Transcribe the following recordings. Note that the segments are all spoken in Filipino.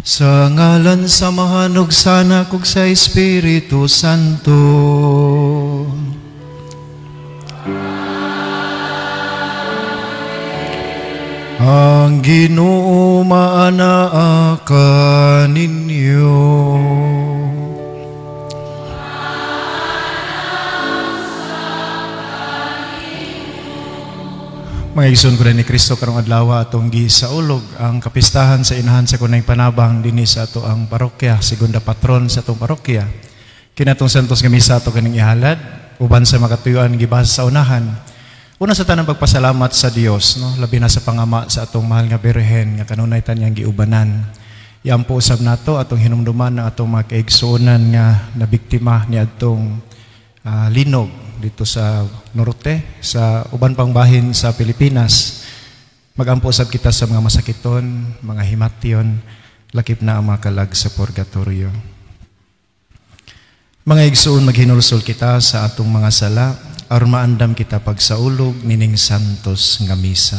Sa ngalan samahan ug sana kog sa Espiritu Santo. Ang Ginoo maanaa ka ninyo. Mga igsoon ko rin ni Kristo karong adlaw atong gisaulog ang kapistahan sa inahan sa kunay panabang dinhi sa ato ang parokya, segunda patron sa atong parokya. Kinatong santos nga misa ato kaning ihalad uban sa makatuyuan gibasa sa unahan. Una sa tanang pagpasalamat sa Dios, no, labi na sa pangama sa atong mahal nga Birhen nga kanunay tanyang giubanan. Iampo usab nato atong hinumduman ng atong mga kaigsuonan nga nabiktima ni atong linog dito sa norte, sa uban pang bahin sa Pilipinas. Magampo usab kita sa mga masakiton, mga himatyon, lakip na ang mga kalag sa purgatorio. Mga igsoon, maghinulsol kita sa atong mga sala, aron maandam kita pagsaulog nining santos nga misa.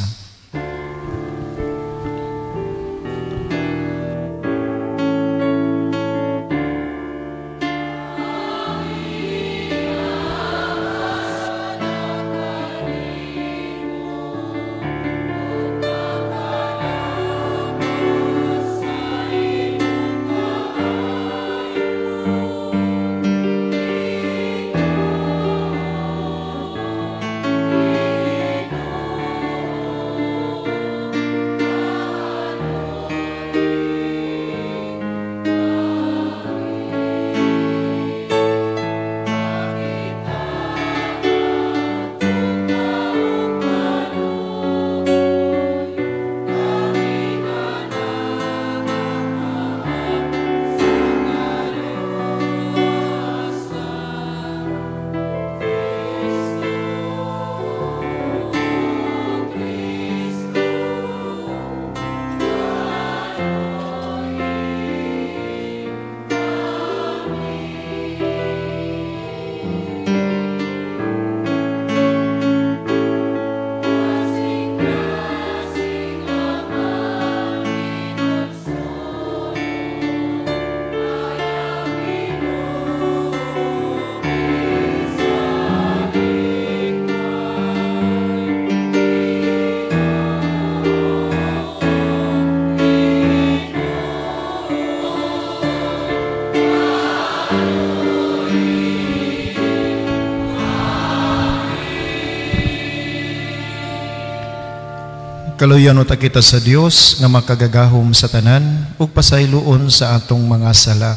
Kaluyan uta kita sa Dios nga makagagahom sa tanan ug pasayloon sa atong mga sala.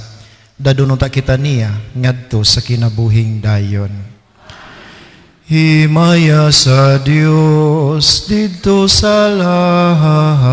Dadon uta kita niya ngadto sa kinabuhing dayon. Himaya sa Dios didto sa langit.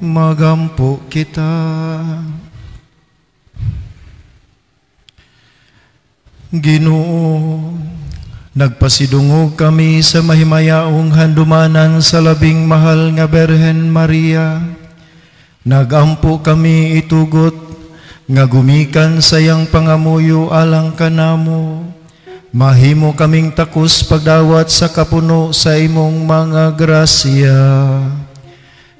magampo kita. Ginoo, nagpasidungog kami sa mahimayaong handumanan sa labing mahal nga Berhen Maria. Nagampo kami itugot nga gumikan sa iyang pangamuyo alang kanamo. Mahimo kaming takos pagdawat sa kapuno sa imong mga grasya.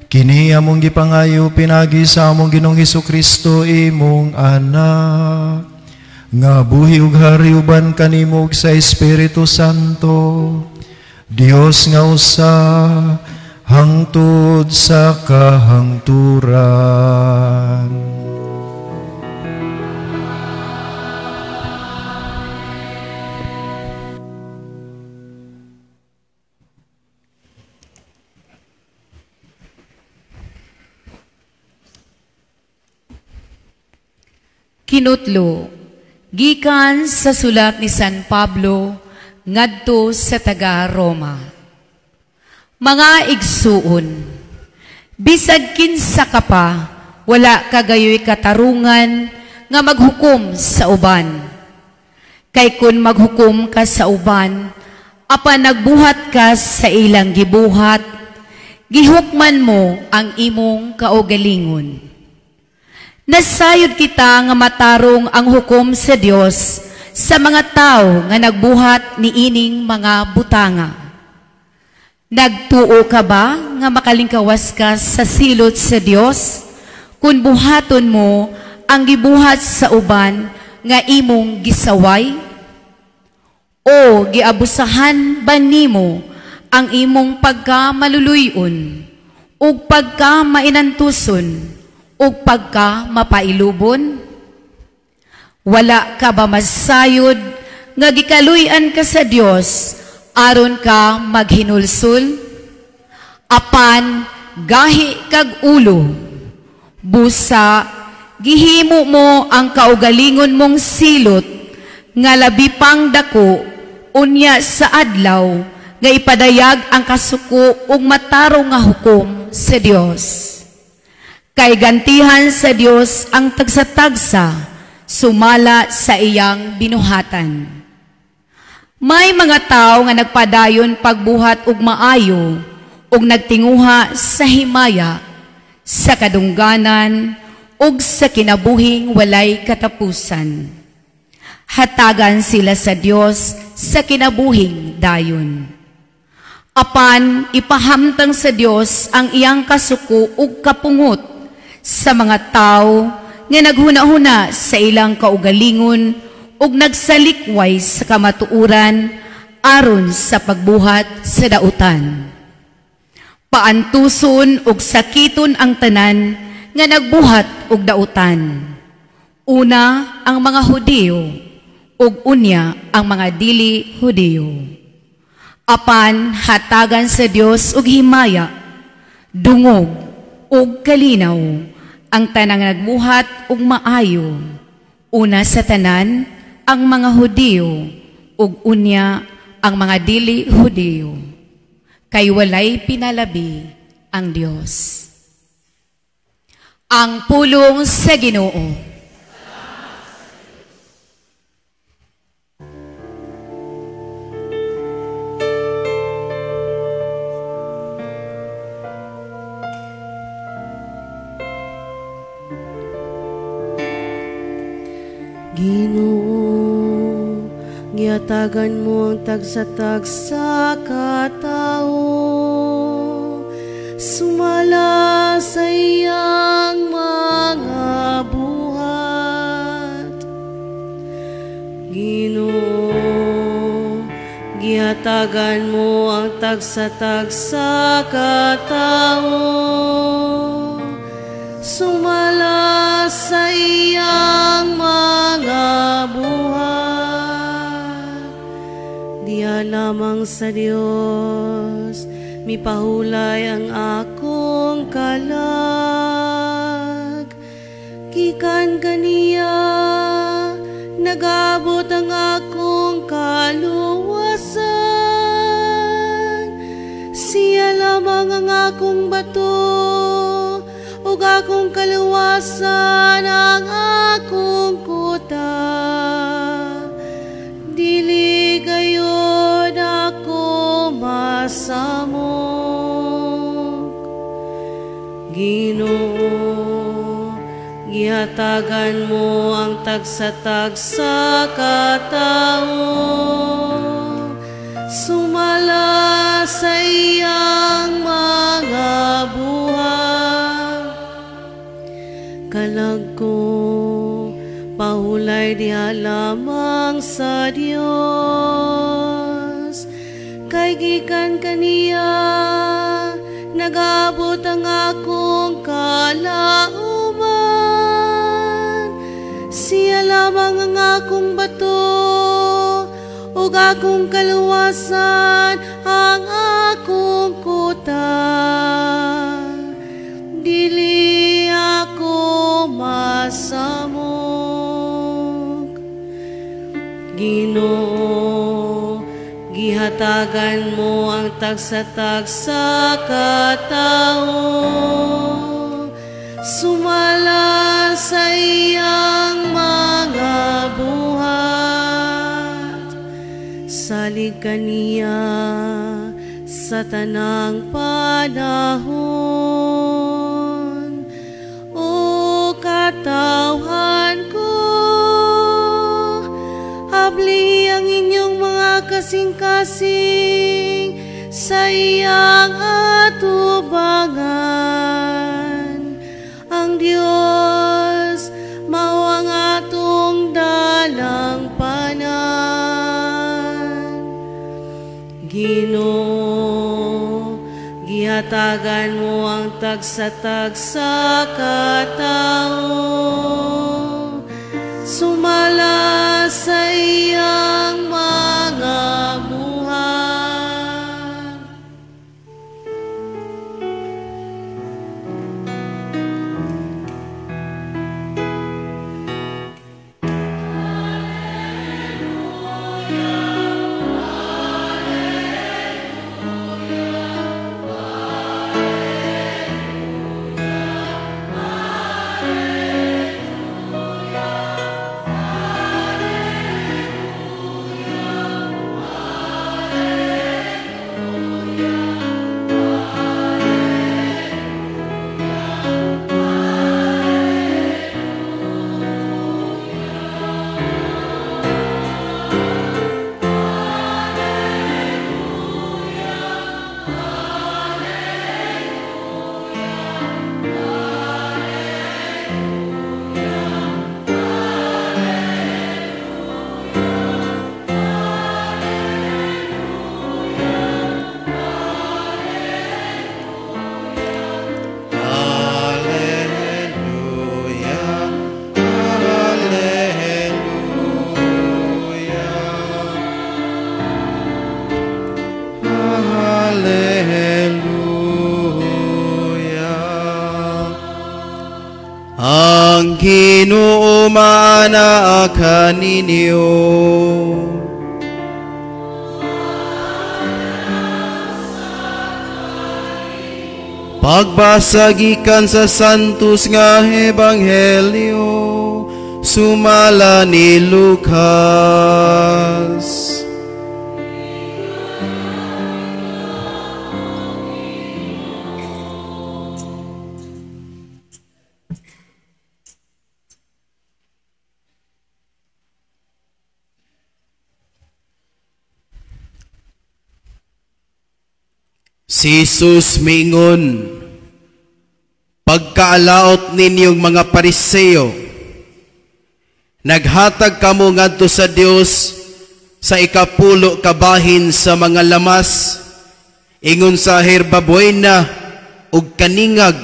Kini among gipangayo pinagi sa among Ginoong Hesukristo imong anak, nga buhi ug hari uban kanimo sa Espiritu Santo, Dios nga usa hangtod sa kahangturan. Kinutlo, gikan sa sulat ni San Pablo ngadto sa taga Roma. Mga igsuon, bisag kinsa ka pa, wala kagayoy katarungan nga maghukom sa uban. Kay kun maghukom ka sa uban, apan nagbuhat ka sa ilang gibuhat, gihukman mo ang imong kaugalingon. Nasayod kita nga matarong ang hukom sa Dios sa mga tao nga nagbuhat ni ining mga butanga. Nagtuo ka ba nga makalingkawas ka sa silot sa Dios kung buhaton mo ang gibuhat sa uban nga imong gisaway? O giabusahan ba nimo ang imong pagkamaluluyon o pagkamainantuson o pagka mapailubon? Wala ka ba masayod nga gikaluyan ka sa Dios aron ka maghinulsul? Apan gahi kag ulo, busa gihimo mo ang kaugalingon mong silot nga labi pang dako unya sa adlaw nga ipadayag ang kasuko ug matarong nga hukom sa Dios. Kay gantihan sa Dios ang tagsa-tagsa sumala sa iyang binuhatan. May mga tao nga nagpadayon pagbuhat ug maayo ug nagtinguha sa himaya, sa kadungganan ug sa kinabuhing walay katapusan. Hatagan sila sa Dios sa kinabuhing dayon. Apan ipahamtang sa Dios ang iyang kasuko ug kapungot sa mga tao nga naghuna-huna sa ilang kaugalingon ug nagsalikway sa kamatuuran aron sa pagbuhat sa dautan. Paantuson ug sakiton ang tanan nga nagbuhat og dautan. Una ang mga Hudiyo ug unya ang mga dili Hudiyo. Apan hatagan sa Dios og himaya, dungog ug kalinaw ang tanang nagbuhat ug maayo. Una sa tanan ang mga Hudiyo ug unya ang mga dili Hudiyo. Kay walay pinalabi ang Dios. Ang pulong sa Ginoo. Ginoo, giatagan mo ang tagsa-tagsa katao, sumala sa iyang mga buhat. Ginoo, giatagan mo ang tagsa-tagsa katao, sumala sa iyang mga buhat. Diya lamang sa Dios mipahulay ang akong kalag. Gikan kaniya nagabot ang akong kaluwasan. Siya lamang ang akong bato, ug akong kaluwasan ang akong kuta. Dili gayud ako masamok. Ginoo, gihatagan mo ang tagsa-tagsa katao, sumala sa iyang mga buhat. Kalag ko, pahulay diha lamang sa Dios, kay gikan kaniya nagabot ang akong kalauman. Siya lamang ang akong bato ug akong kaluwasan, ang akong kuta. Dili ako masamok. Ginoo, gihatagan mo ang tagsa-tagsa katao, sumala sa iyang mga buhat. Salig kaniya sa tanang panahon, o katawhan ko, habli ang inyong mga kasing-kasing sa iyang atubangan. Ang Diyos mao ang atong dalang panan. Ginoo, gihatagan mo ang tagsa-tagsa katao, sumala sa iyang mga buhat. Ang Ginoo maana kaninyo. Pagbasa gikan sa santos nga ebanghelyo sumala ni Lucas. Si Jesus mingon, pagkaalaot ninyong mga Pariseo, naghatag kamo ngadto sa Dios sa ikapulo kabahin sa mga lamas, ingon sa herbabuena ug kaningag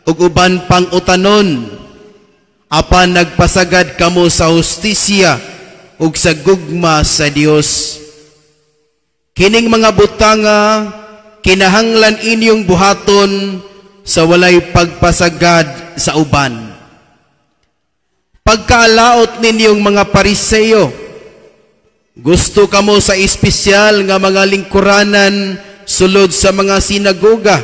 ug uban pang utanon, apan nagpasagad kamo sa hustisya ug sa gugma sa Dios. Kining mga butanga kinahanglan inyong buhaton sa walay pagpasagad sa uban. Pagkaalaot ninyong mga Pariseo, gusto kamo sa espesyal nga mga lingkuranan sulod sa mga sinagoga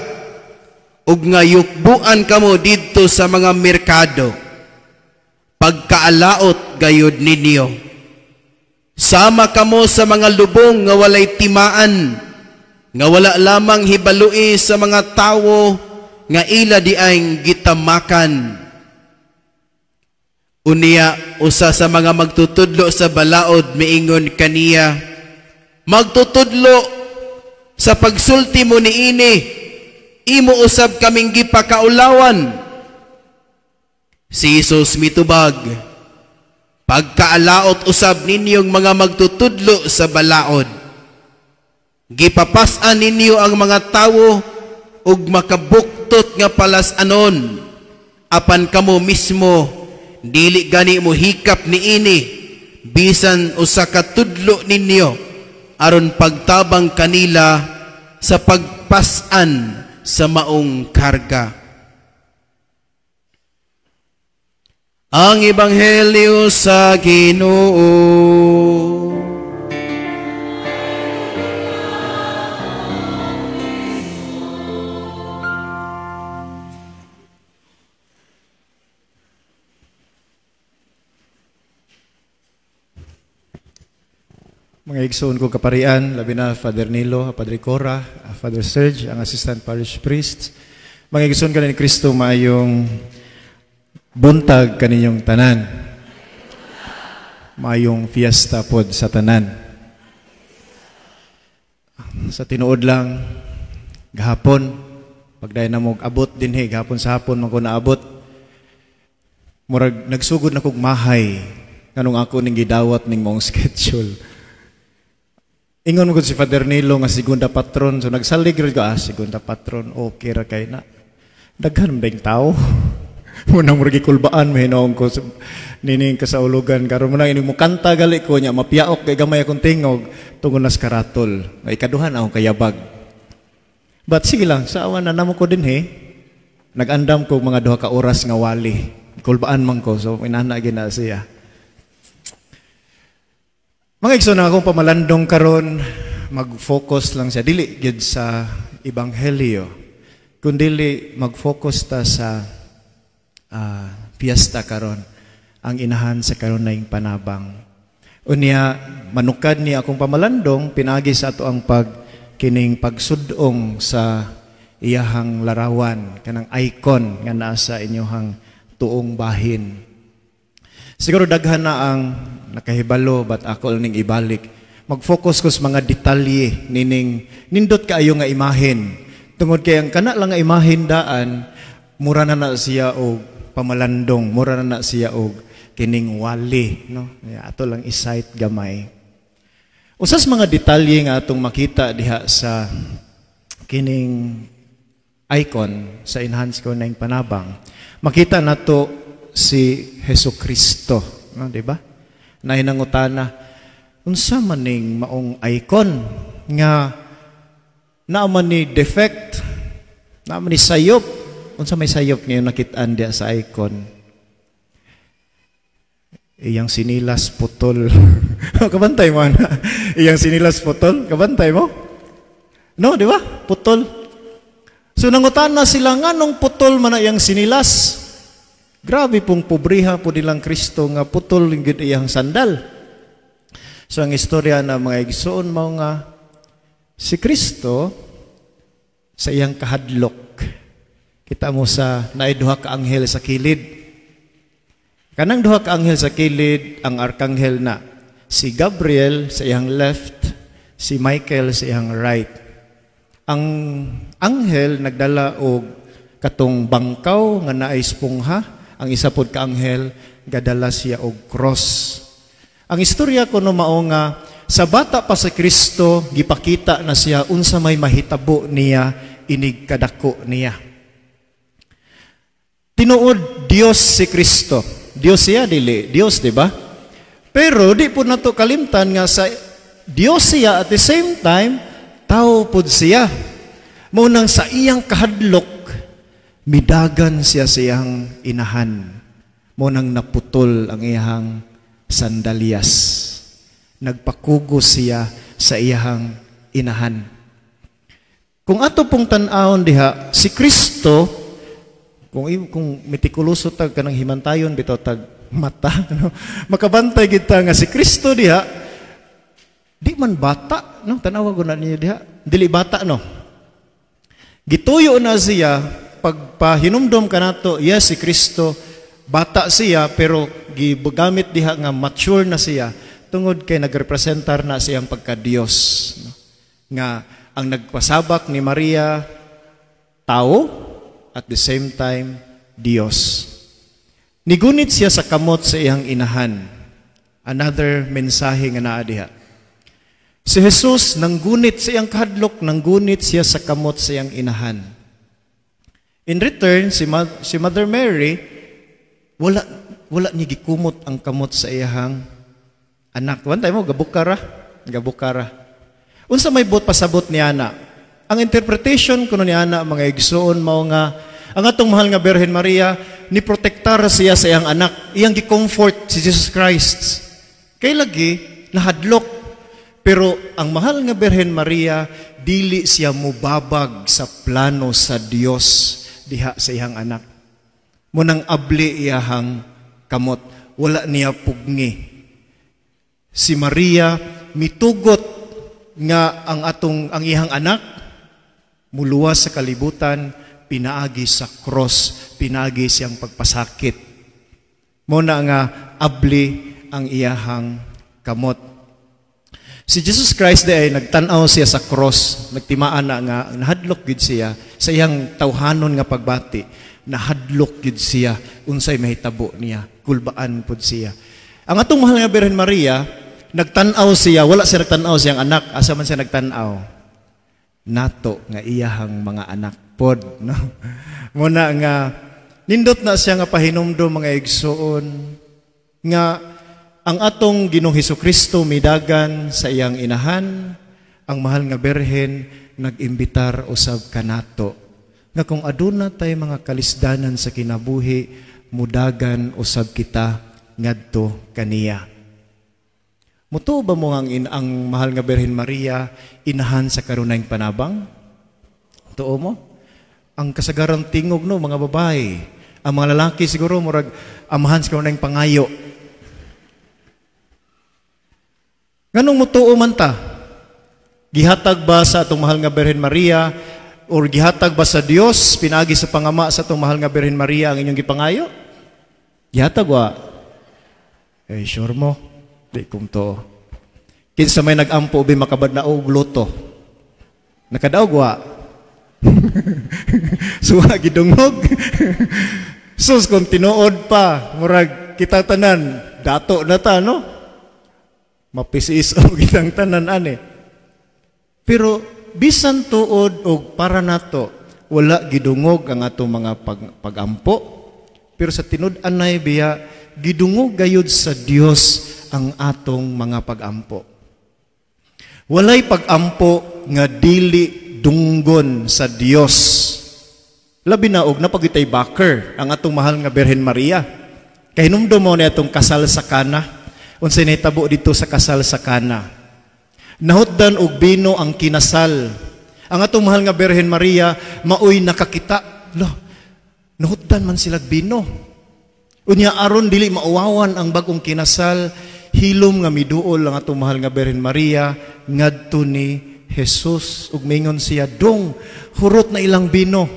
ug nga yukbuan kamo didto sa mga merkado, pagkaalaot gayud ninyo. Sama kamo sa mga lubong nga walay timaan, nga wala lamang hibalui sa mga tawo nga ila diayng gitamakan. Unya, usa sa mga magtutudlo sa balaod miingon kaniya, magtutudlo sa pagsulti mo niini, imo usab kaming gipakaulawan. Si Jesus mitubag, pagkaalaot usab ninyong mga magtutudlo sa balaod, gipapas-an ninyo ang mga tawo ug makabuktot nga palas-anon, apan kamo mismo dili gani mo hikap niini, bisan usa ka tudlo ninyo aron pagtabang kanila sa pagpasan sa maong karga. Ang Ebanghelyo sa Ginoo. Mga igsoon ko kaparian, labi na Father Nilo, Padre Cora, Father Serge, ang Assistant Parish Priest. Mga igsoon ka ni Kristo, maayong buntag kaninyong tanan. Maayong fiesta pod sa tanan. Sa tinuod lang, gahapon, pagdayon na mo abot din gahapon sa hapon, man ko naabot. Murag, nagsugod na kog mahay, kanong ako ning gidawat ning mong schedule. Ingon mo ko si Father Nilo nga segunda patron. So nagsalig rin ko, segunda patron, okay ra kay na. Daghan ba yung tao? Munang muragi kulbaan, mahinaong ko nining kasaulugan. Karon mo nang ining mo kanta gali ko niya, mapiaok kay gamay akong tingog, tungod nas karatol. May ikaduhan akong kayabag. But sige lang, sa awan na namo ko din nag-andam ko mga 2 ka oras nga wali. Kulbaan man ko, so inana gina siya. Mga igsoon na akong pamalandong karon, mag-focus lang siya. Dili gid sa Ebanghelyo, kundi mag-focus ta sa fiesta karon, ang inahan sa karon na panabang. Unya, manukad ni akong pamalandong, pinagi sa ato ang kining pagsudong sa iyahang larawan, kanang icon nga nasa inyohang tuong bahin. Siguro daghan na ang nakahibalo, but ako ning ibalik. Mag-focus ko sa mga detalye nining nindot kaayo nga imahen. Tungod kay ang kana lang nga imahen daan, mura na siya og pamalandong, mura na siya og kining wali, no? Ato lang isight gamay. Usas mga detalye nga atong makita diha sa kining icon sa enhance ko na panabang. Makita nato si Hesukristo, no, di ba? Na hinangutana, unsa man ning maong icon nga naaman ni defect, naaman ni sayop, unsa may sayop ngayon nakitaan diya sa icon? Iyang sinilas putol. Kabantay mo na. Iyang sinilas putol, kabantay mo? No, di ba? Putol. So nangutana sila nganong putol man iyang sinilas? Grabe pong pobriha po nilang Kristo nga putol gid iyang sandal. So ang istorya na mga igsoon mao nga si Kristo sa iyang kahadlok. Kita mo sa naay 2 ka anghel sa kilid. Kanang 2 ka anghel sa kilid, ang arkanghel na si Gabriel sa iyang left, si Michael sa iyang right. Ang anghel nagdala og katong bangkaw nga naay espongha. Ang isa pod ka anghel gadala siya og cross. Ang istorya ko no mao nga sa bata pa sa Kristo gipakita na siya unsa may mahitabo niya inig kadako niya. Tinuod Dios si Kristo. Dios siya dili Dios, di ba? Pero di po nato kalimtan nga sa Dios siya at the same time tao pod siya. Mao nang sa iyang kahadlok midagan siya sa iyang inahan. Mo nang naputol ang iyang sandalyas. Nagpakugo siya sa iyang inahan. Kung ato pong tan-awon diha, si Kristo, kung mitikuloso tag kanang himantayon bitaw tag mata, no? Makabantay kita nga si Kristo diha, di man bata, no? Tanawa ko na niya diha, dili bata, no? Gituyo na siya, pagpahinumdom ka nato, yes, si Kristo, bata siya, pero gigamit diha nga mature na siya, tungod kay nagrepresentar na siyang pagka-Diyos, no? Nga ang nagpasabak ni Maria, tao, at the same time, Diyos. Nigunit siya sa kamot sa iyang inahan. Another mensahe nga naa diha. Si Jesus, nanggunit sa iyang kahadlok, nanggunit siya sa kamot sa iyang inahan. In return, si Mother Mary, wala niya gikumot ang kamot sa iyang anak. One time mo, gabukara. Unsa may bot pasabot ni Ana? Ang interpretation kuno ni Ana, mga igsoon, mao nga, ang atong mahal nga Birhen Maria, ni protektar siya sa iyang anak. Iyang gi-comfort si Jesus Christ. Kay lagi, nahadlok. Pero ang mahal nga Birhen Maria, dili siya mubabag sa plano sa Dios diha sa iyang anak. Munang abli iyahang kamot. Wala niya pugni. Si Maria, mitugot nga ang iyang anak muluwas sa kalibutan, pinaagi sa cross, pinaagi siyang pagpasakit. Muna nga abli ang iyahang kamot. Si Jesus Christ ay nagtanaw siya sa cross, nagtimaan na nga nahadlok gid siya sa iyang tawhanon nga pagbati, nahadlok gid siya unsay mahitabo niya, kulbaan pud siya. Ang atong mahal nga Birhen Maria, nagtanaw siya, wala siya nagtanaw siyang anak, asa man siya nagtanaw? Nato nga iyahang mga anak pod, no? Muna nga nindot na siya nga pahinumdom, mga igsoon, nga ang atong Ginoong Hesukristo midagan sa iyang inahan, ang mahal nga Birhen nag-imbitar usab kanato nga kung aduna tay mga kalisdanan sa kinabuhi, mudagan usab kita ngadto kaniya. Mutuo ba mo ang mahal nga Birhen Maria inahan sa karunayng panabang? Tuo mo? Ang kasagarang tingog, no, mga babae. Ang mga lalaki siguro murag amahan sa karunayng pangayo. Nganong mutuo man ta? Gihatag ba sa atong mahal nga Birhen Maria or gihatag ba sa Dios pinagi sa pangama sa atong mahal nga Birhen Maria ang inyong gipangayo? Gihatag wa? Sure mo? Di kung to. Kinsa may nag-ampo ubi makabad na og luto. Nakadaog wa? Suwa gidungog. Sus kung tinuod pa, murag kita tanan, dato na ta, no? Mapisiis o kitang tanan ani. Pero bisan tuod og para nato, wala gidungog ang atong mga pagampo. Pero sa tinud-anay biya, gidungog gayud sa Dios ang atong mga pagampo. Walay pagampo nga dili dunggon sa Dios. Labi na og napagitay backer ang atong mahal nga Birhen Maria. Kay hinumdum mo ni atong kasal sa Kana. Unsay nahitabo dito sa kasal sa Kana? Nahutdan og bino ang kinasal. Ang atong mahal nga Birhen Maria maoy nakakita. Nahutdan man sila bino. Unya aron dili mauwawan ang bagong kinasal, hilom nga miduol ang atong mahal nga Birhen Maria ngadto ni Jesus ug mingon siya, dong hurot na ilang bino.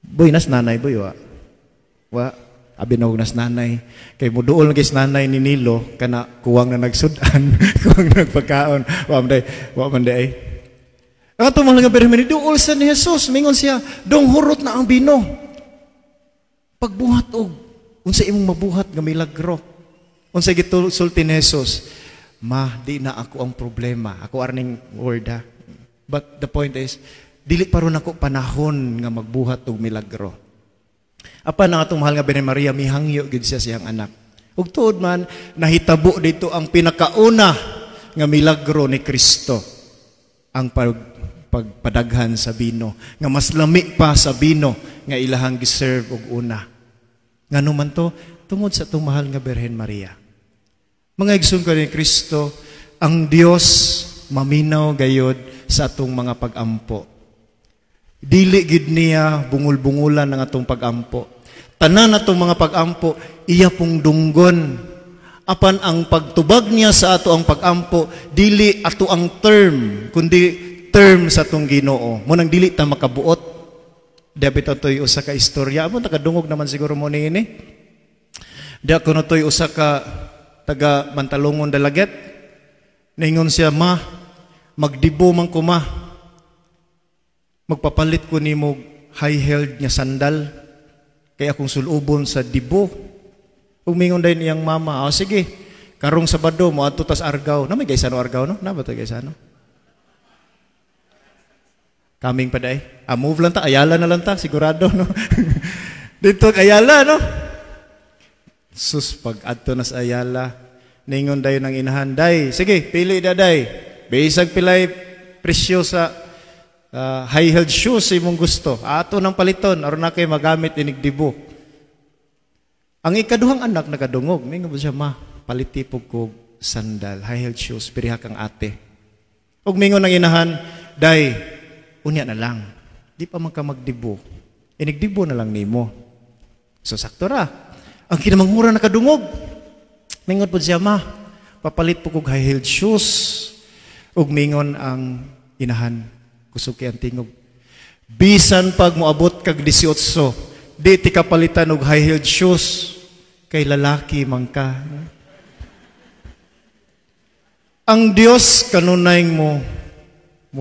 Boy nas nanay boy wa abi na og nas nanay kay muduol guys nanay ni Nilo kana kuwang na nagsudan kuwang nagpakaon wa man day. Ang atong mahal nga Birhen Maria duol sa ni Jesus, mingon siya, dong hurot na ang bino. Pagbuhat og unsa imong mabuhat nga milagro. Unsa gisulti ni Jesus? Ma, di na ako ang problema. Ako arning word ha. But the point is, dili pa ron ako panahon nga magbuhat og milagro. Apan ang atong mahal nga Birhen Maria mihangyo gid siya siyang anak. Ug tuod man nahitabo dito ang pinakauna nga milagro ni Kristo. Ang pagpadaghan sa bino, nga mas lami pa sa bino nga ilahang giserve og una. Ngano man to? Tungod sa itong mahal nga Birhen Maria. Mga igsoon ko ni Kristo, ang Dios maminaw gayod sa atong mga pagampo. Dili gid niya bungul-bungulan ng atong pagampo. Tanan atong mga pagampo, iya pong dunggon. Apan ang pagtubag niya sa ato ang pagampo, dili ato ang term, kundi term sa atong Ginoo. Munang dili ta makabuot. Dapat ato'y usa ka istorya. Amo nakadungog naman siguro mo niini. Di ako na to'y usa ka taga Mantalongon Dalaget. Naingon siya, ma, magdibo man ko ma. Magpapalit ko ni mo high-heeled niya sandal. Kaya akong sulubon sa dibo. Umingon din iyang mama, sige, karong Sabado mo adto tas Argao. Na may gaysano Argao, no? Na ba ito gaysano? Coming pa day. Move lang ta, Ayala na lang ta, sigurado, no? Dito Ayala, no? Sus, pag adto na sa Ayala, ningon dayo ng inahan, day, sige, pili da day. Bisag pilay presyo sa high-heeled shoes imong gusto. Ato ng paliton, aron na kayo magamit inigdibo. Ang ikaduhang anak nakadungog, may nga ba siya, ma, palitipog ko sandal, high-heeled shoes, piriha kang ate. Ug mingon ng inahan, day, unya na lang, di pa man ka magdibo, inigdibo na lang nimo. So sakto ra. Ang kinamangmura nakadungog, mingon po siya, ma, papalit po kog high-heeled shoes. Ug mingon ang inahan, kusuki ang tingog, bisan pag moabot kag 18, di ti kapalitan og high-heeled shoes, kay lalaki man ka. Ang Dios kanunay mo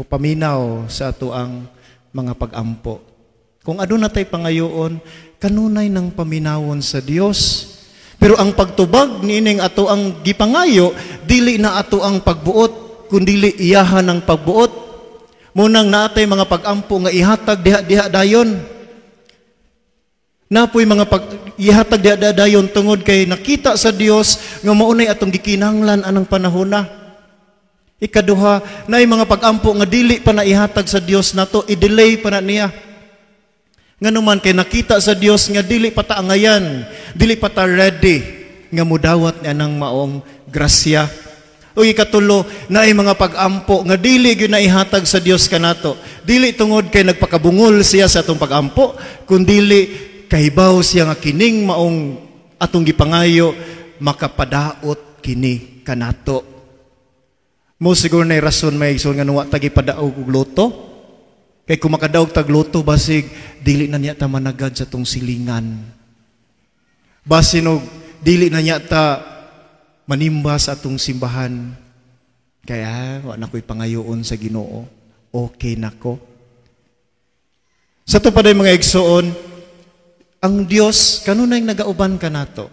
paminaw sa ato ang mga pagampo. Kung aduna tay pangayoon, kanunay nang paminawon sa Dios. Pero ang pagtubag niining ato ang gipangayo, dili na ato ang pagbuot, kundi iyahan ang pagbuot. Munang natay mga pagampo nga ihatag diha dayon. Napoy mga ihatag diha dayon tungod kay nakita sa Dios nga maunay atong gikinahanglan anang panahona. Ikaduha, naay mga pagampo nga dili pa na ihatag sa Dios nato, i-delay pa na niya. Nganuman kay nakita sa Dios nga dili pa ta angayan, dili pa ta ready nga mudawat niya ng maong grasya. O ikatulo, na ay mga pagampo nga dili gyud na ihatag sa Dios kanato. Dili tungod kay nagpakabungol siya sa atong pagampo, kundi kahibaw siya nga kining maong atong gipangayo makapadaot kini kanato. Mo siguro na rason may igsoon nga nuwa tagi padaog og luto. Kay kung makadaog tag luto basig dili na niya ta managad sa tong silingan. Basinog dili na niya ta manimba sa atong simbahan. Kaya, wala na ko'y pangayoon sa Ginoo. Okay na ko. Sa ito pa mga igsoon, ang Diyos, kanunay nagauban ka nato.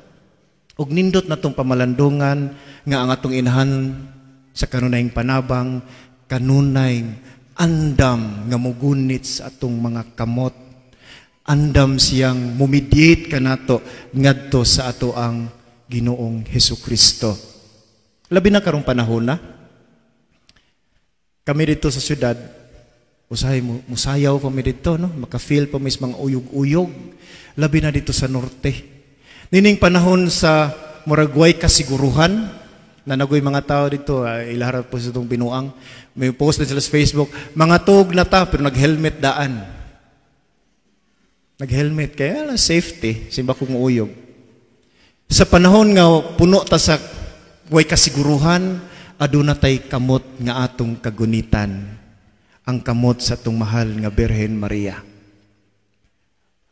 Ug nindot na itong pamalandungan, nga ang atong inahan sa kanunayng panabang, kanunay andam nga mugunit sa atong mga kamot. Andam siyang mumidyate ka nato, ngadto sa ato ang Ginoong Hesukristo. Labi na karong panahon na. Kami dito sa syudad, musayaw pa mi dito, no? Maka-feel pa mis mga uyog-uyog. Labi na dito sa norte. Nining panahon sa Muragway kasiguruhan, na nagoy mga tao dito, ilaharap po sa itong binuang. May post na sila sa Facebook, mga tug na ta, pero nag-helmet daan. Nag-helmet, kaya safety, simba kong uyog. Sa panahon nga puno ta sa way kasiguruhan, aduna tay kamot nga atong kagunitan. Ang kamot sa atong mahal nga Birhen Maria.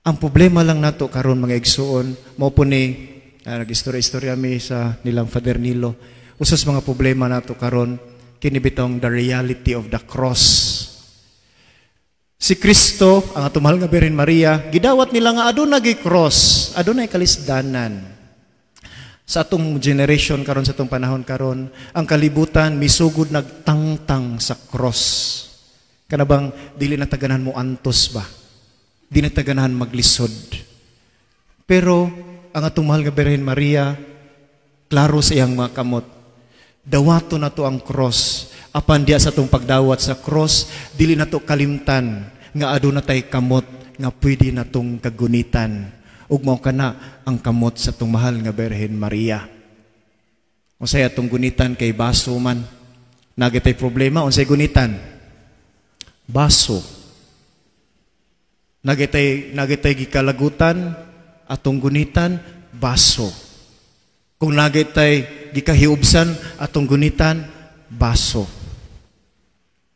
Ang problema lang nato karon mga igsuon, mao po ni nag-istorya mi sa nilang Father Nilo. Usas mga problema nato karon kini bitong the reality of the cross. Si Kristo, ang atong mahal nga Birhen Maria, gidawat nila nga aduna gi cross, aduna kalisdanan. Sa atong generation karon sa atong panahon karon, ang kalibutan misugod nagtangtang sa cross. Kanabang dili na taganahan mo antos ba? Di na taganahan maglisod. Pero ang atong mahal nga Birhen Maria, klaro sa iyang mga kamot. Dawato na to ang cross. Apan diya sa atong pagdawat sa cross, dili na to kalimtan nga aduna tay kamot nga pwede na tong kagunitan. Ug mao kana ang kamot sa atong mahal nga Birhen Maria. Unsay atong gunitan kay baso man. Nagatay problema unsay gunitan? baso. Nagitay gikalagutan, atong gunitan, baso. Kung nagitay gikahiubsan, atong gunitan, baso.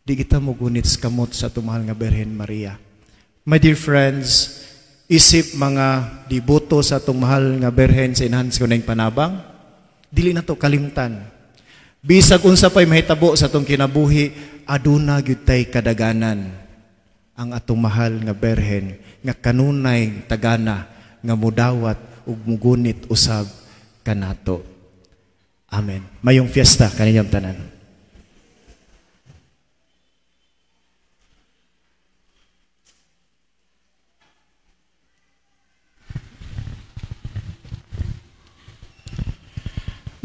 Di kita mo gunit sa kamot sa atong mahal nga Birhen Maria. My dear friends, isip mga diboto sa atong mahal nga Birhen sa inahan sa kunayng panabang, dili na to kalimtan. Bisag unsa pa'y mahitabo sa atong kinabuhi, aduna gyud tay kadaganan ang atong mahal nga Birhen nga kanunay tagana nga mudawat ug mugunit usab kanato. Amen. Mayong fiesta kaninyong tanan.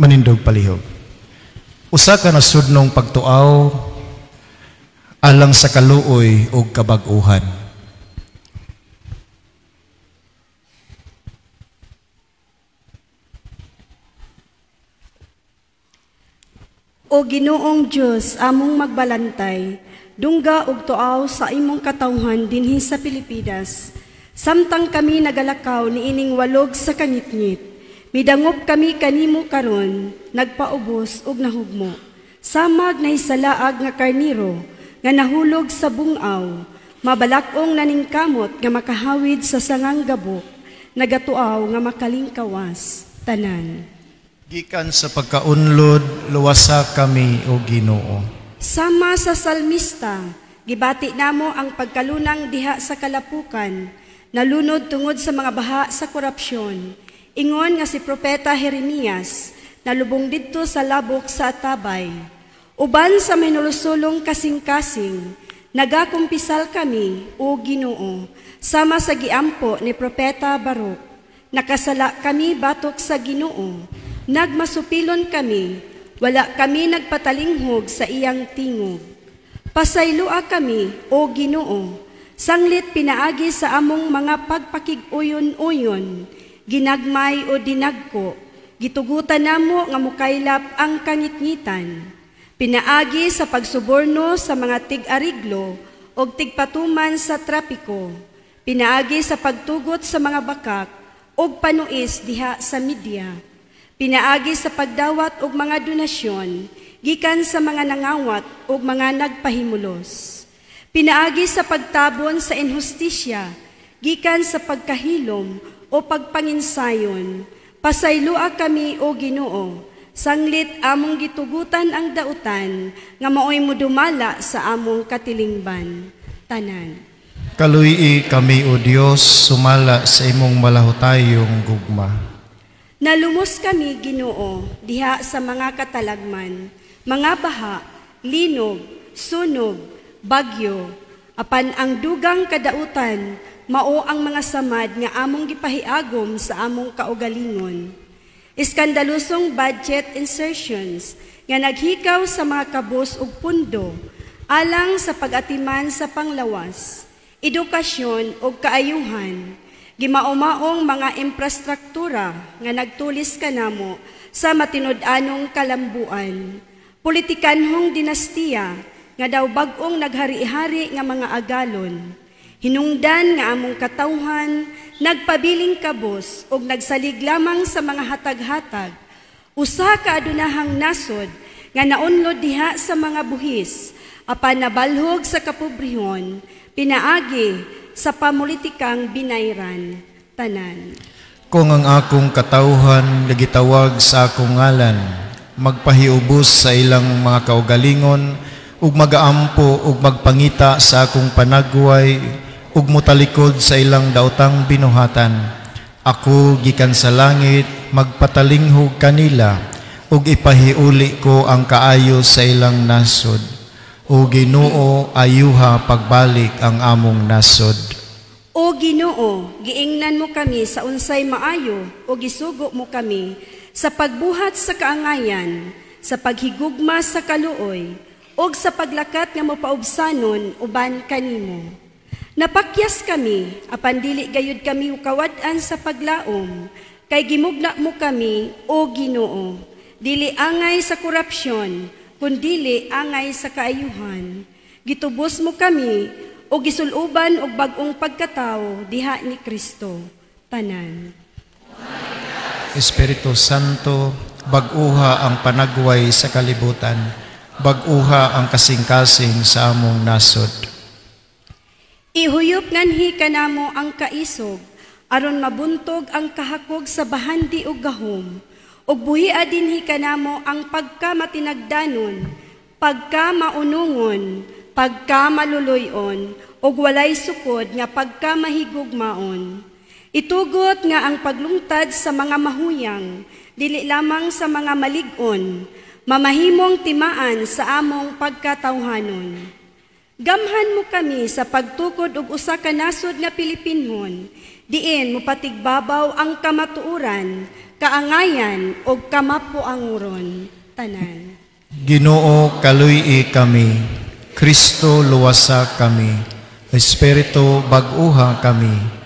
Manindog palihog. Usa ka nasudnong pagtuaw alang sa kaluoy ug kabag-uhan. O Ginoong Diyos, among magbalantay, dungga ug tuaw sa imong katawhan dinhi sa Pilipinas. Samtang kami nagalakaw niining walog sa kangitngit, midangop kami kanimo karon, nagpaubos ug nahugmo. Samag na isalaag nga karniro, nga nahulog sa bungaw, mabalakong naningkamot nga makahawid sa sangang gabok, nagatuaw nga makalingkawas, tanan. Gikan sa pagkaunlod, luwasa kami o Ginoo. Sama sa salmista, gibati namo ang pagkalunang diha sa kalapukan, nalunod tungod sa mga baha sa korupsyon. Ingon nga si Propeta Jeremias, nalubong didto sa labok sa Atabay. Uban sa minulusulong kasing-kasing, nagakumpisal kami, o Ginoo, sama sa giampo ni Propeta Baruk. Nakasala kami batok sa Ginoo, nagmasupilon kami, wala kami nagpatalinghog sa iyang tingog. Pasaylua kami, o Ginoo, sanglit pinaagi sa among mga pagpakig-uyon-uyon, ginagmay o dinagko, gitugutan namo nga mukaylap ang kangitngitan. Pinaagi sa pagsuborno sa mga tig-ariglo o tigpatuman sa trapiko. Pinaagi sa pagtugot sa mga bakak o panuis diha sa media. Pinaagi sa pagdawat og mga donasyon, gikan sa mga nangawat o mga nagpahimulos. Pinaagi sa pagtabon sa inhustisya, gikan sa pagkahilom o pagpanginsayon. Pasaylua kami, o Ginoo, sanglit among gitugutan ang dautan, nga maoy mo dumala sa among katilingban. Tanan. Kaluyi kami, o Dios, sumala sa imong malahutayong gugma. Nalumos kami, Ginoo, diha sa mga katalagman, mga baha, linog, sunog, bagyo, apan ang dugang kadautan, mao ang mga samad nga among gipahiagom sa among kaugalingon. Iskandalusong budget insertions nga naghikaw sa mga kabos ug pundo alang sa pag-atiman sa panglawas, edukasyon ug kaayuhan, gimaumaong mga infrastruktura nga nagtulis kanamo sa matinud-anong kalambuan, politikanhong dinastiya nga daw bag-ong naghari-hari nga mga agalon, hinungdan nga among katawhan, nagpabiling kabos ug nagsalig lamang sa mga hatag-hatag, usa ka adunahang nasod nga naunlod diha sa mga buhis, apan nabalhog sa kapobrehon, pinaagi sa pamulitikang binayran. Tanan. Kung ang akong katawhan nagitawag sa akong ngalan, magpahiubos sa ilang mga kaugalingon, ug magaampo ug magpangita sa akong panagway, ug mutalikod sa ilang daotang binuhatan. Ako gikan sa langit, magpatalinghog kanila, ug ipahiuli ko ang kaayo sa ilang nasod. O Ginoo, ayuha pagbalik ang among nasod. O Ginoo, giingnan mo kami sa unsay maayo, o gisugo mo kami sa pagbuhat sa kaangayan, sa paghigugma sa kaluoy, o sa paglakat nga mopaubsanon uban kanimo. Napakyas kami, apan dili gayud kami ukawad-an sa paglaom, kay gimugna mo kami, o Ginoo, dili angay sa korupsyon, kundili angay sa kaayuhan. Gitubos mo kami, o gisuluban og bag-ong pagkatao diha ni Kristo. Tanan. Espiritu Santo, bag-uha ang panagway sa kalibutan, bag-uha ang kasing-kasing sa among nasod. Ihuyop nganhi kanamo ang kaisog, aron mabuntog ang kahakog sa bahandi ug gahom, ug buhia dinhi kanamo ang pagkamatinagdanon, pagkamaunungon, pagkamaluluyon, ug walay sukod nga pagkamahigugmaon. Itugot nga ang paglungtad sa mga mahuyang, dili lamang sa mga malig-on, mamahimong timaan sa among pagkatawhanon. Gamhan mo kami sa pagtukod og usa ka nasod nga Pilipinhon, diin mo patigbabaw ang kamatuuran, kaangayan ug kamapuanguron. Tanan. Ginoo, kaluy-i kami. Kristo, luwasa kami. Espiritu, bag-uha kami.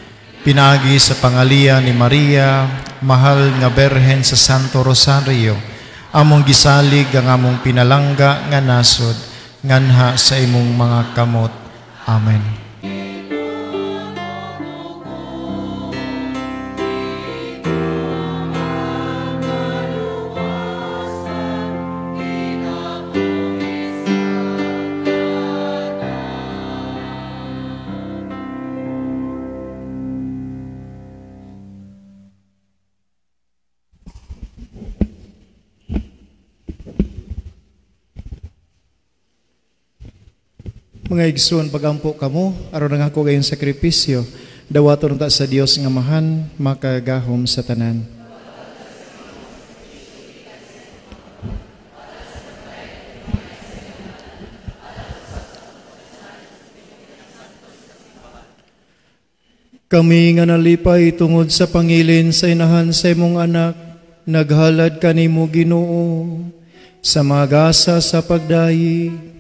Pinagi sa pangalian ni Maria, mahal nga Berhen sa Santo Rosario, among gisalig ang among pinalangga nga nasod, nganha sa imong mga kamot. Amen. Mga igsoon, pagampo kamo, aron nga ako gayong sakripisyo, dawaton ta sa Dios nga mahan, makagahom sa tanan. Kami nga nalipay tungod sa pangilin sa inahan sa imong anak, naghalad kanimo Ginoo, sa magasa sa pagdayi.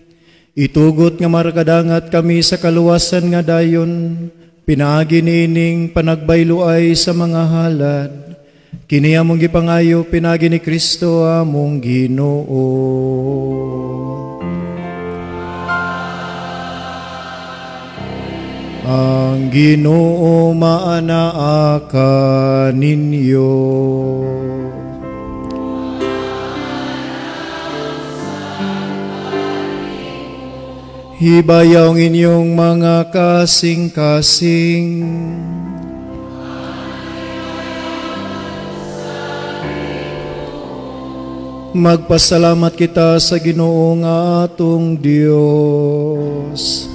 Itugot nga marakadangat kami sa kaluwasan nga dayon, pinaagi nining panagbayloay sa mga halad. Kini among gipangayo, pinagi ni Kristo among Ginoo. Ang Ginoo maanaa kaninyo. Hibayaw ang inyong mga kasing-kasing. Magpasalamat kita sa Ginoo nga atong Dios.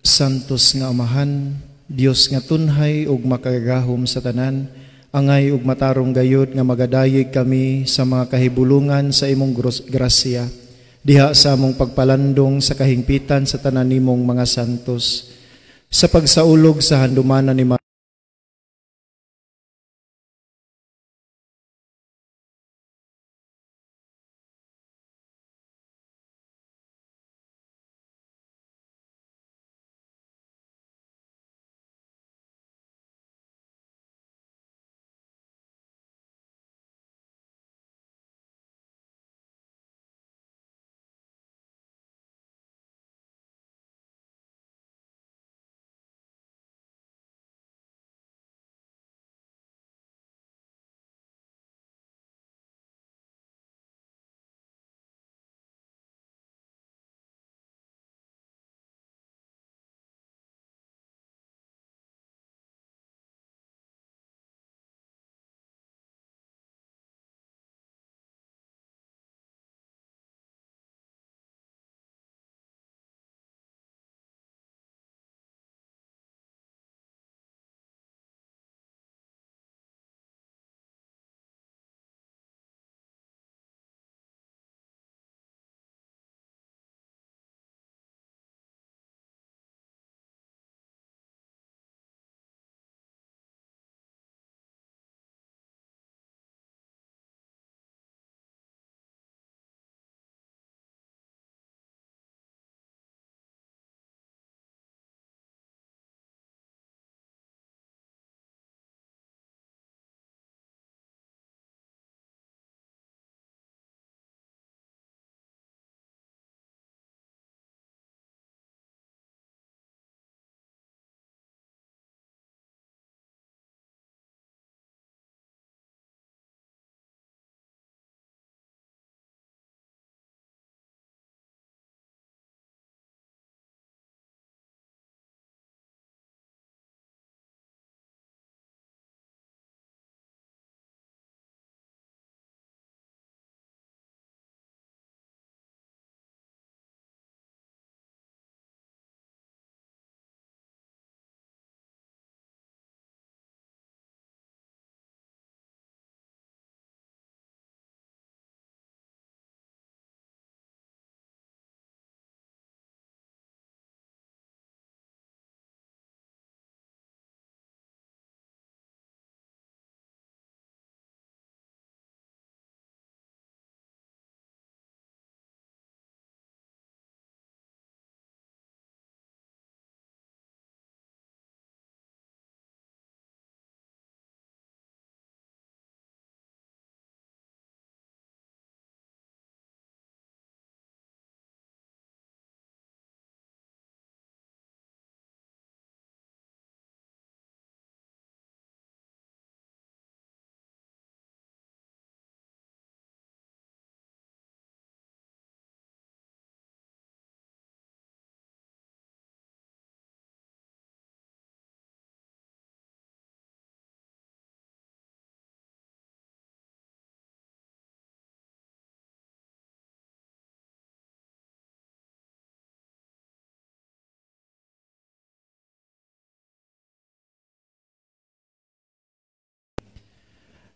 Santos nga Amahan, Dios nga tunhay ug makagahom sa tanan, angay ug matarong gayud nga magadayeg kami sa mga kahibulungan sa imong grasya, diha sa among pagpalandong sa kahingpitan sa tanan nimong mga santos, sa pagsaulog sa handumanan ni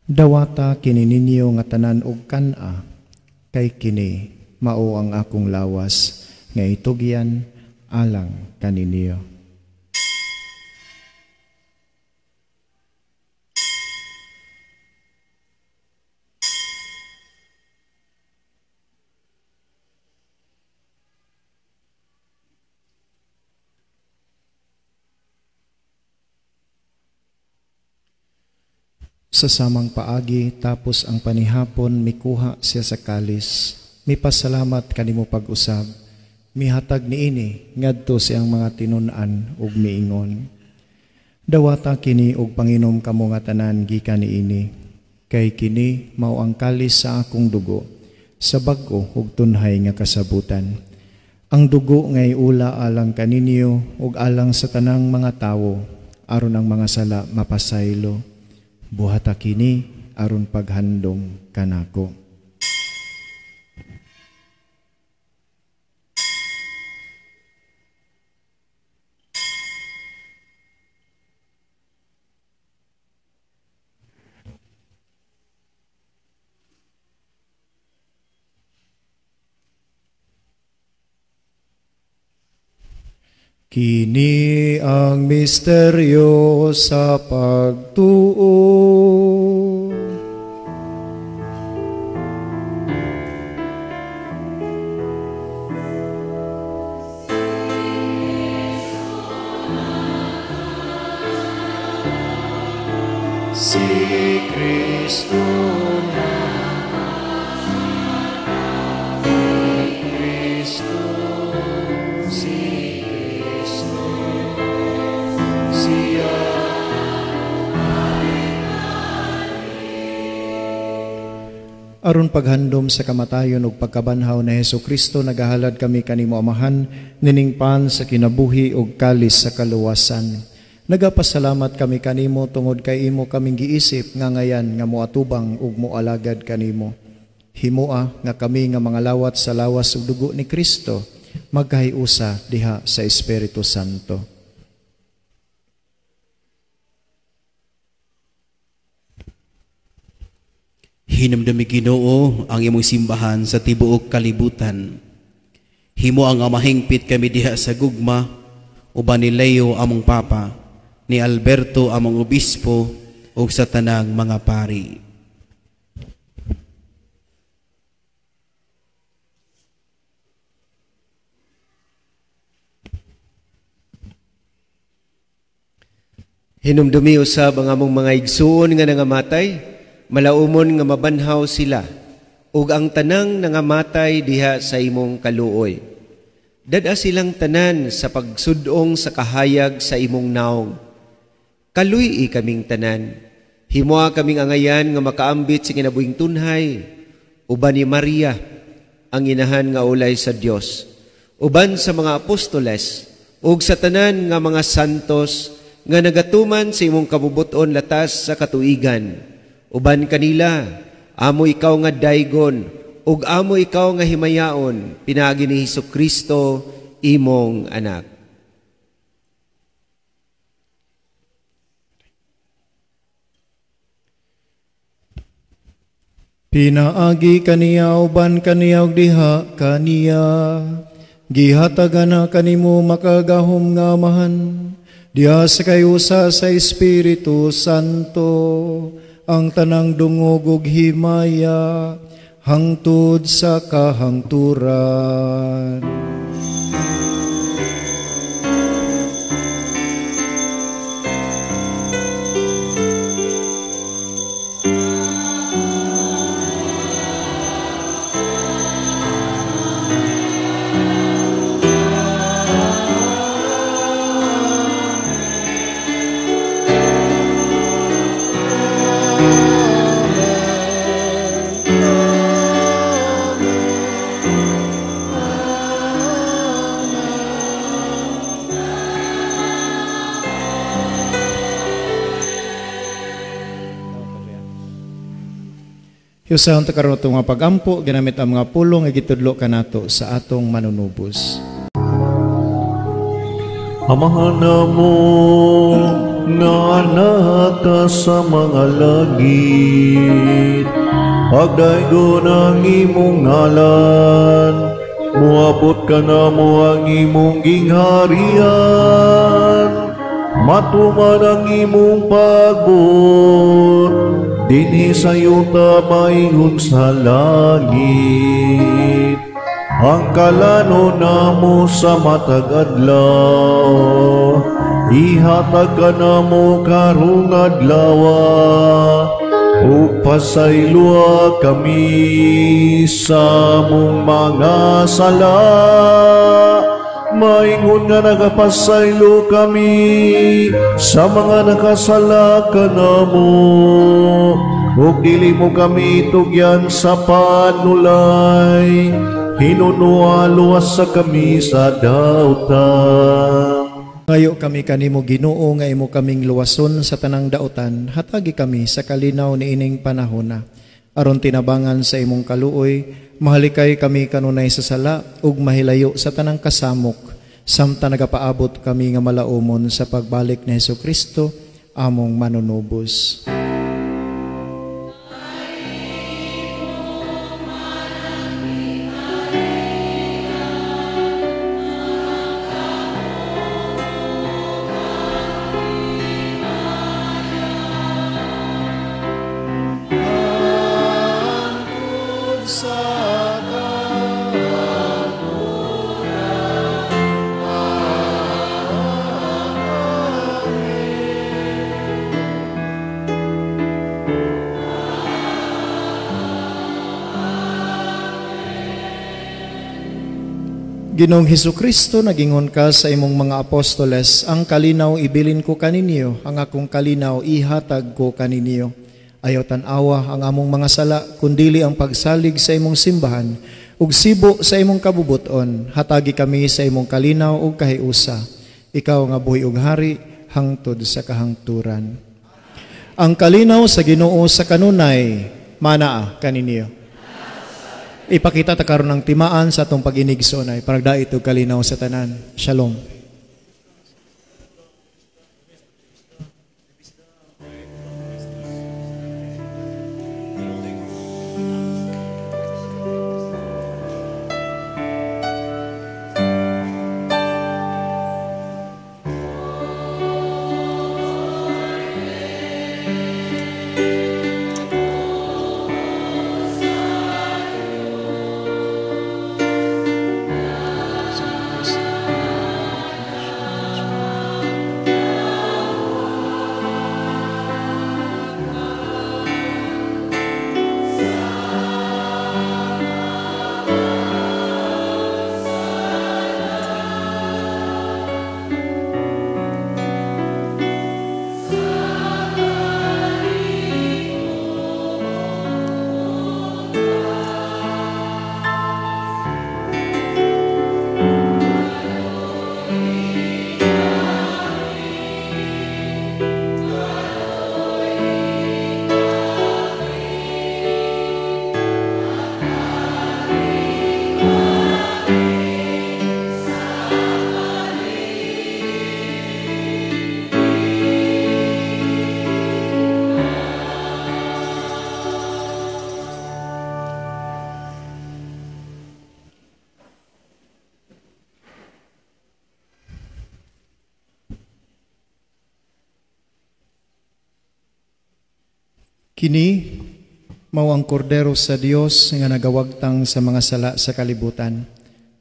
Dawata kini ninyo nga tanan og kana, kay kini mao ang akong lawas nga itugyan alang kaninyo. Sa samang paagi tapos ang panihapon mikuha siya sa kalis. Mipasalamat kanimo pag-usab. Mihatag niini ngadto siyang mga tinun-an ug miingon. Dawata kini og panginom kamo nga tanan gikan niini. Kay kini mao ang kalis sa akong dugo sa bag-o ug tunhay nga kasabutan. Ang dugo ngay ula alang kaninyo ug alang sa tanang mga tawo aron ang mga sala mapasaylo. Buhata kini aron paghandom kanako. Kini ang misteryo sa pagtuo. Si Kristo na Kristo, si aron paghandom sa kamatayon ug pagkabanhaw na Hesukristo nagahalad kami kanimo Amahan nining pan sa kinabuhi ug kalis sa kaluwasan. Nagapasalamat kami kanimo tungod kay imo kaming giisip nga ngayan nga moatubang ug moalagad kanimo. Himoa nga kami nga mga lawat sa lawas ug dugo ni Kristo magkahiusa diha sa Espiritu Santo. Hinumdumi Ginoo ang imong simbahan sa tibuok kalibutan. Himo ang amahingpit kami diha sa gugma, uban ni Leo among Papa, ni Alberto among Obispo, ug sa tanang mga pari. Hinumdumi usab ang among mga igsuon nga nangamatay, malaumon nga mabanhaw sila, ug ang tanang nangamatay diha sa imong kaluoy. Dada silang tanan sa pagsudong sa kahayag sa imong naong. Kaluy kaming tanan, himoa kaming angayan nga makaambit sa kinabuhing tunhay, uban ni Maria, ang inahan nga ulay sa Dios, uban sa mga apostoles, ug sa tanan nga mga santos nga nagatuman sa imong kabubuton latas sa katuigan. Uban kanila, amo ikaw nga daygon, ug amo ikaw nga himayaon, pinagi ni Hesukristo, imong anak. Pinaagi kaniya uban kaniya ug diha kaniya. Gihatagan na kanimo makagahom nga Amahan, diha sa kayusa sa Espiritu Santo, ang tanang dungog ug himaya hangtod sa kahangturan. Hiusaon ta karon itong mga pagampo, ginamit ang mga pulong nga gitudlo kanato sa atong manunubos. Amahan namo nga anak ka sa mga langit. Pagdaygo ng imong ngalan, muabot ka na mo ang imong gingharian. Matuman ang imong pagbuot, dinhi sa yuta maingon sa langit. Ang kalano namo sa matag adlaw, ihatag ka namo karong adlawa. Ug pasaylua kami sa mong mga sala, maingon nga nagapasaylo kami sa mga nakasala kanamo. Ug dili mo kami tugyan sa panulay, hinunua luwas sa kami sa dautan. Ngayo kami kanimo Ginoo nga imo kaming luwason sa tanang daotan, hatagi kami sa kalinaw ni ining panahona. Aron tinabangan sa imong kaluoy, mahalikay kami kanunay sa sala ug mahilayo sa tanang kasamok, samtang nagapaabot kami nga malaumon sa pagbalik ni Hesukristo, among manunubos. Ginoong Hesukristo, nagingon ka sa imong mga apostoles, ang kalinaw ibilin ko kaninyo, ang akong kalinaw ihatag ko kaninyo. Ayaw tanawa ang among mga sala, kundili ang pagsalig sa imong simbahan, ug sibo sa imong kabubuton, hatagi kami sa imong kalinaw ug kahiusa. Ikaw nga buhi ug hari, hangtod sa kahangturan. Ang kalinaw sa Ginoo sa kanunay, manaa kaninyo. Ipakita ta karon ng timaan sa atong pag-inigsoon ay paragdait ug kalinaw sa tanan. Shalom. Kini mao ang kordero sa Dios nga nagawagtang sa mga sala sa kalibutan.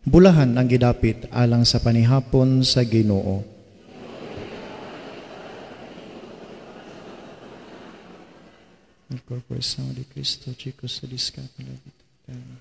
Bulahan ang gidapit alang sa panihapon sa Ginoo. El cuerpo y sangre de Cristo, chicos, se discapa la vida eterna.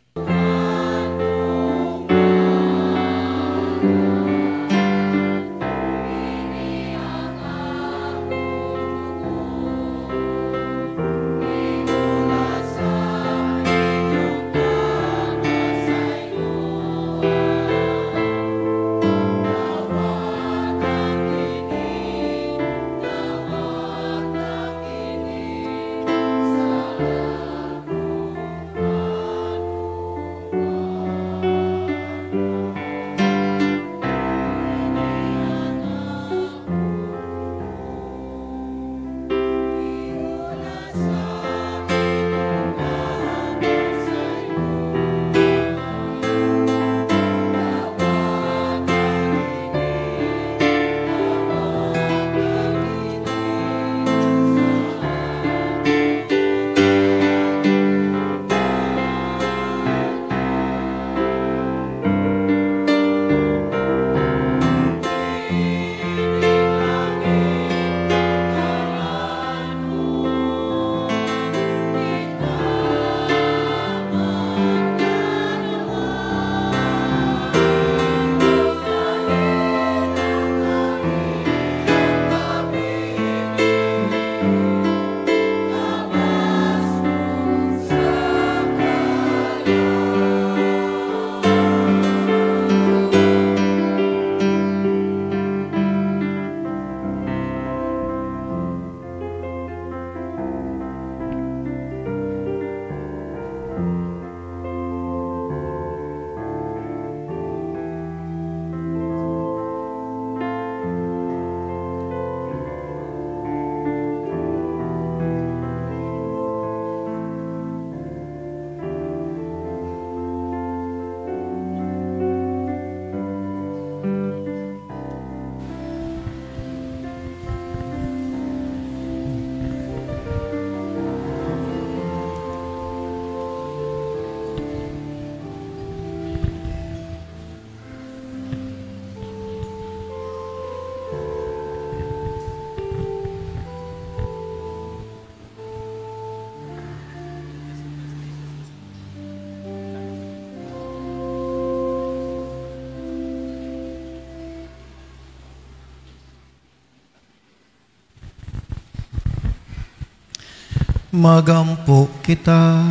magampo kita.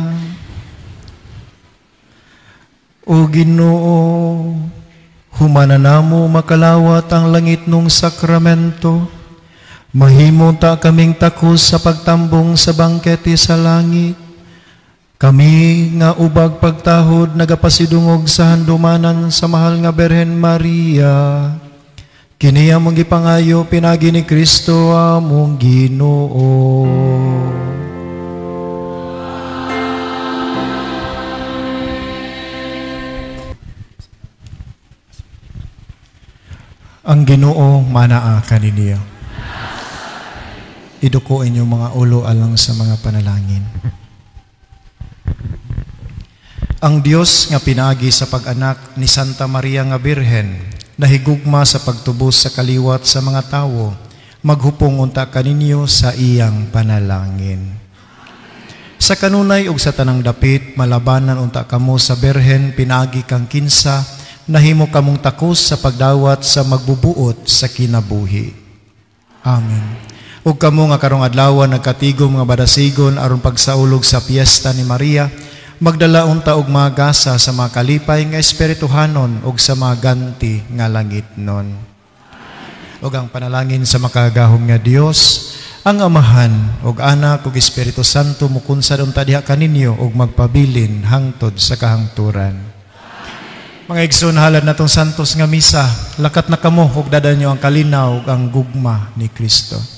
O Ginoo, humana namo makalawat ang langit nung sakramento, mahimo ta kaming takos sa pagtambong sa bangkete sa langit. Kami nga ubag pagtahod nagapasidungog sa handumanan sa mahal nga Berhen Maria, kini among gipangayo pinagi ni Kristo among Ginoo. Ang Ginoo manaa kaninyo. Iduko inyong mga ulo alang sa mga panalangin. Ang Dios nga pinaagi sa pag-anak ni Santa Maria nga Birhen, nahigugma sa pagtubos sa kaliwat sa mga tawo, maghupong unta kaninyo sa iyang panalangin. Sa kanunay ug sa tanang dapit, malabanan unta kamo sa Birhen pinaagi kang kinsa, nahimo kamong takos sa pagdawat sa magbubuot sa kinabuhi. Amen. Ug kamo nga karong adlaw nagkatigom nga badasigon aron pagsaulog sa piyesta ni Maria, magdala unta og mga gasa sa mga kalipay nga espirituhanon ug sa mga ganti nga langitnon. Ug ang panalangin sa makagahom nga Dios, ang Amahan ug Anak ug Espiritu Santo mukunsad unta diha kaninyo ug magpabilin hangtod sa kahangturan. Mga igsoon, halad natong santos nga misa, lakat na kamo ug dadan nyo ang kalinaw ug ang gugma ni Kristo.